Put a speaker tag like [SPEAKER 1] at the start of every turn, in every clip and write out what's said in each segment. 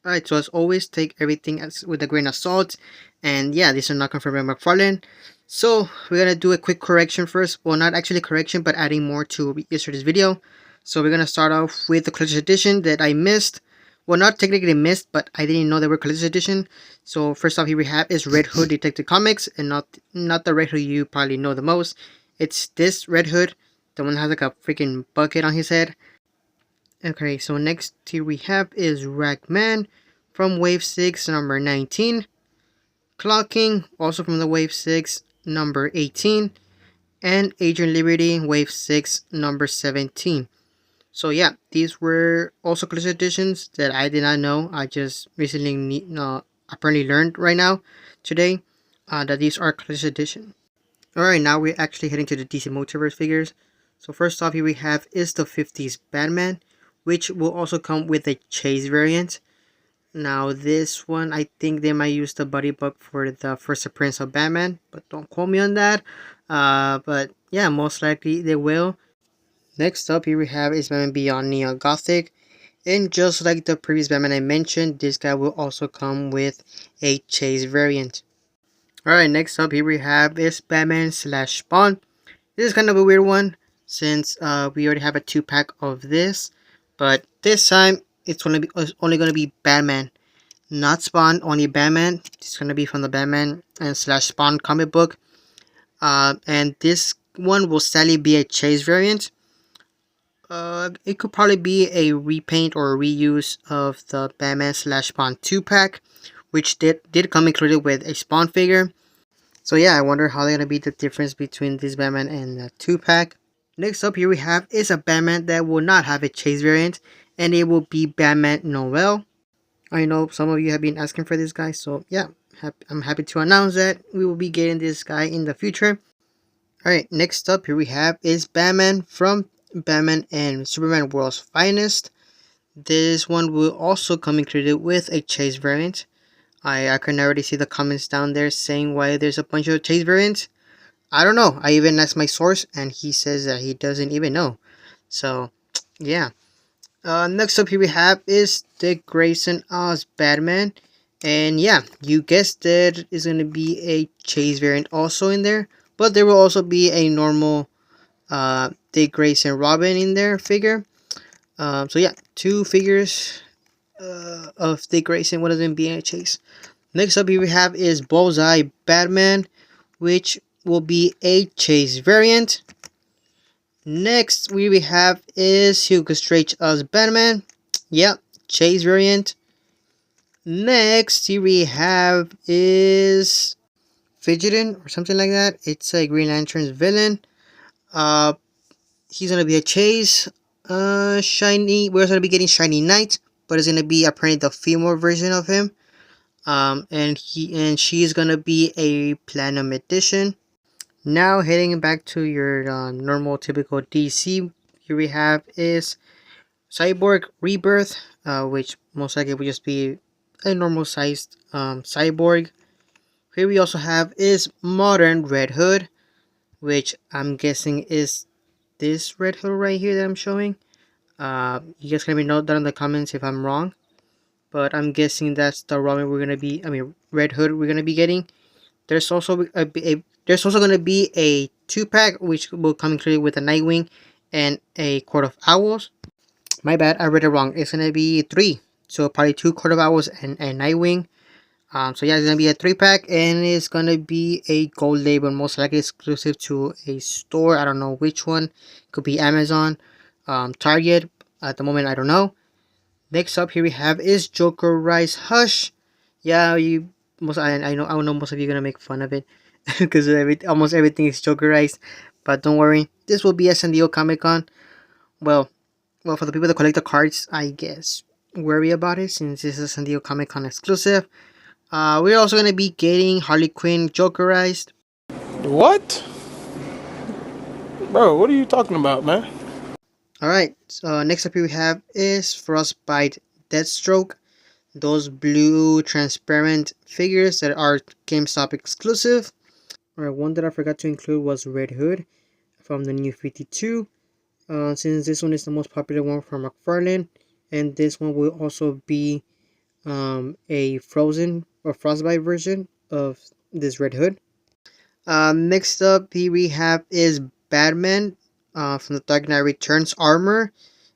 [SPEAKER 1] Alright, so as always, take everything with a grain of salt. And yeah, these are not confirmed by Mcfarlane. So we're gonna do a quick correction first. Well, not actually correction, but adding more to yesterday's video. So we're gonna start off with the collector's edition that I missed. Well, not technically missed, but I didn't know they were collector's edition. So first off, here we have is Red Hood Detective Comics, and not the Red Hood you probably know the most. It's this Red Hood, the one that has like a freaking bucket on his head. Okay, so next here we have is Ragman from Wave 6, number 19. Clocking, also from the Wave 6, number 18. And Agent Liberty, Wave 6, number 17. So yeah, these were also collector's editions that I did not know. I just recently apparently learned right now, today, that these are collector's edition. Alright, now we're actually heading to the DC Multiverse figures. So first off, here we have is the 50s Batman, which will also come with a chase variant. Now this one, I think they might use the buddy book for the first appearance of Batman, but don't quote me on that. But yeah, most likely they will. Next up, here we have is Batman Beyond Neon Gothic. And just like the previous Batman I mentioned, this guy will also come with a chase variant. Alright, next up here we have is Batman slash Spawn. This is kind of a weird one since we already have a 2-pack of this. But this time, it's only going to be Batman. Not Spawn, only Batman. It's going to be from the Batman and slash Spawn comic book. And this one will sadly be a chase variant. It could probably be a repaint or a reuse of the Batman slash Spawn 2-pack, which did come included with a Spawn figure. So yeah, I wonder how they're going to be the difference between this Batman and the 2-pack. Next up here we have is a Batman that will not have a chase variant, and it will be Batman Noel. I know some of you have been asking for this guy, so yeah, I'm happy to announce that we will be getting this guy in the future. Alright, next up here we have is Batman from Batman and Superman World's Finest. This one will also come included with a chase variant. I can already see the comments down there saying why there's a bunch of chase variants. I don't know. I even asked my source and he says that he doesn't even know. So, yeah. Next up here we have is Dick Grayson as Batman. And yeah, you guessed it, is going to be a chase variant also in there. But there will also be a normal Dick Grayson Robin in there figure. So yeah, 2 figures of Dick Grayson, one of them being a chase. Next up here we have is Bullseye Batman, which will be a chase variant. Next we have is Hugo Strange as Batman. Yeah, chase variant. Next here we have is Fidgetin or something like that. It's a Green Lantern's villain. He's gonna be a chase. Shiny. We're gonna be getting Shiny Knight, but it's gonna be apparently the female version of him. And she's gonna be a Platinum edition. Now heading back to your normal typical DC, here we have is Cyborg Rebirth, which most likely will just be a normal sized cyborg. Here we also have is Modern Red Hood, which I'm guessing is this Red Hood right here that I'm showing. You guys can let me know down in the comments if I'm wrong, but I'm guessing that's the Robin we're gonna be. Red Hood we're gonna be getting. There's also going to be a 2-pack which will come included with a Nightwing and a Court of Owls. My bad, I read it wrong. It's going to be 3. So probably 2 Court of Owls and Nightwing. So yeah, it's going to be a 3-pack and it's going to be a gold label, most likely exclusive to a store. I don't know which one. Could be Amazon, Target. At the moment, I don't know. Next up here we have is Joker Rise Hush. Yeah, I know most of you are gonna make fun of it because almost everything is Jokerized, but don't worry, this will be at San Diego Comic Con. Well, for the people that collect the cards, I guess worry about it since this is a San Diego Comic Con exclusive. We're also gonna be getting Harley Quinn Jokerized.
[SPEAKER 2] What? Bro, what are you talking about, man?
[SPEAKER 1] Alright, so next up here we have is Frostbite Deathstroke. Those blue transparent figures that are GameStop exclusive. Alright, one that I forgot to include was Red Hood from the New 52. Since this one is the most popular one from Mcfarlane, and this one will also be a frozen or frostbite version of this Red Hood. Next up, here we have is Batman from the Dark Knight Returns armor.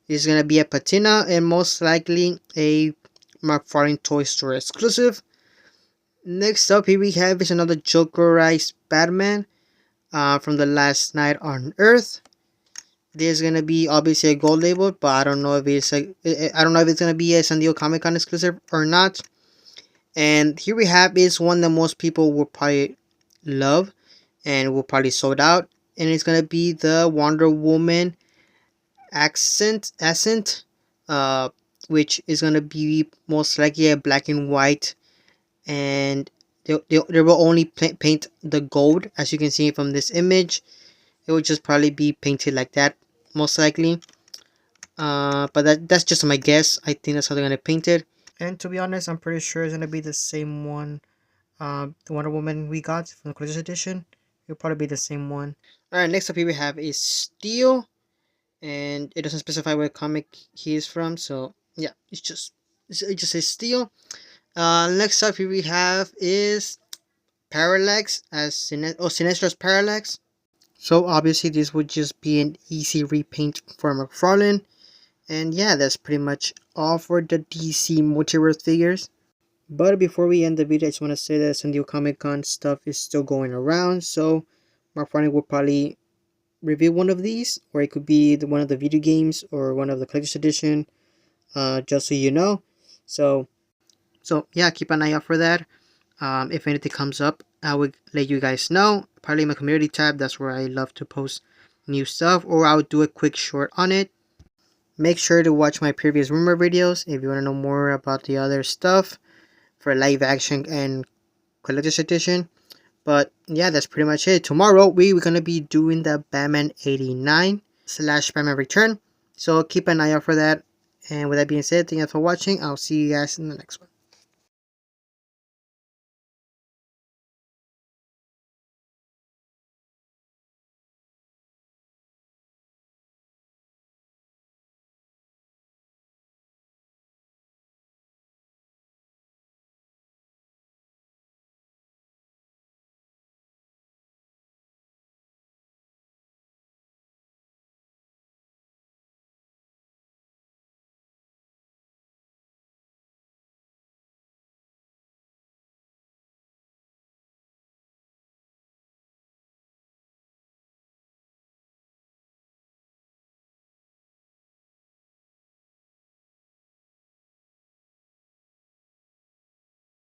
[SPEAKER 1] It's gonna be a patina and most likely a Mcfarlane Toy Store exclusive. Next up, here we have is another Jokerized Batman from the Last Night on Earth. There's gonna be obviously a gold label, but I don't know if it's gonna be a San Diego Comic Con exclusive or not. And here we have is one that most people will probably love and will probably sold out, and it's gonna be the Wonder Woman accent, uh, which is gonna be most likely a black and white, and they will only paint the gold, as you can see from this image. It will just probably be painted like that, most likely. But that's just my guess. I think that's how they're gonna paint it. And to be honest, I'm pretty sure it's gonna be the same one. The Wonder Woman we got from the collector's edition. It'll probably be the same one. Alright, next up here we have is Steel, and it doesn't specify what comic he is from, so yeah, it just says Steel. Next up here we have is Parallax as Sinistra's Parallax. So obviously this would just be an easy repaint for Mcfarlane. And yeah, that's pretty much all for the DC Multiverse figures. But before we end the video, I just want to say that San Diego Comic Con stuff is still going around. So Mcfarlane will probably review one of these, or it could be one of the video games or one of the collector's edition. Just so you know. So yeah, keep an eye out for that. If anything comes up, I will let you guys know. Probably my community tab, that's where I love to post new stuff, or I'll do a quick short on it. Make sure to watch my previous rumor videos if you want to know more about the other stuff for live action and collector's edition. But yeah, that's pretty much it. Tomorrow we're gonna be doing the Batman 89 / Batman Return. So keep an eye out for that. And with that being said, thank you for watching. I'll see you guys in the next one.